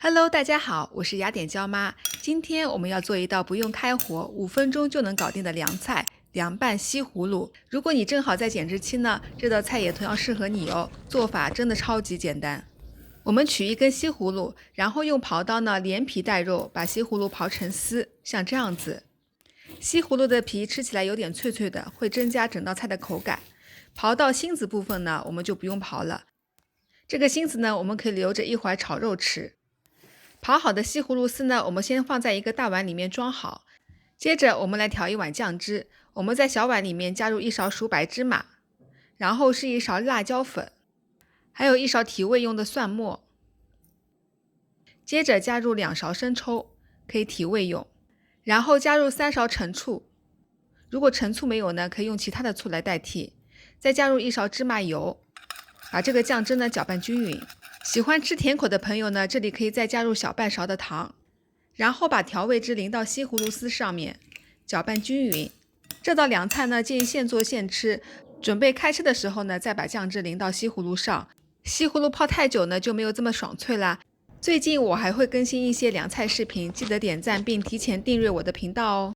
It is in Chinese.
Hello，大家好，我是雅典娇妈。今天我们要做一道不用开火5分钟就能搞定的凉菜——凉拌西葫芦。如果你正好在减脂期呢，这道菜也同样适合你哦。做法真的超级简单。我们取一根西葫芦，然后用刨刀呢连皮带肉把西葫芦刨成丝，像这样子。西葫芦的皮吃起来有点脆脆的，会增加整道菜的口感。刨到芯子部分呢，我们就不用刨了。这个芯子呢，我们可以留着一会儿炒肉吃。刨好的西葫芦丝呢，我们先放在一个大碗里面装好。接着我们来调一碗酱汁，我们在小碗里面加入1勺熟白芝麻，然后是1勺辣椒粉，还有1勺提味用的蒜末。接着加入2勺生抽，可以提味用。然后加入3勺陈醋，如果陈醋没有呢，可以用其他的醋来代替。再加入1勺芝麻油，把这个酱汁呢搅拌均匀。喜欢吃甜口的朋友呢，这里可以再加入小半勺的糖，然后把调味汁淋到西葫芦丝上面，搅拌均匀。这道凉菜呢，建议现做现吃，准备开吃的时候呢，再把酱汁淋到西葫芦上。西葫芦泡太久呢，就没有这么爽脆啦。最近我还会更新一些凉菜视频，记得点赞并提前订阅我的频道哦。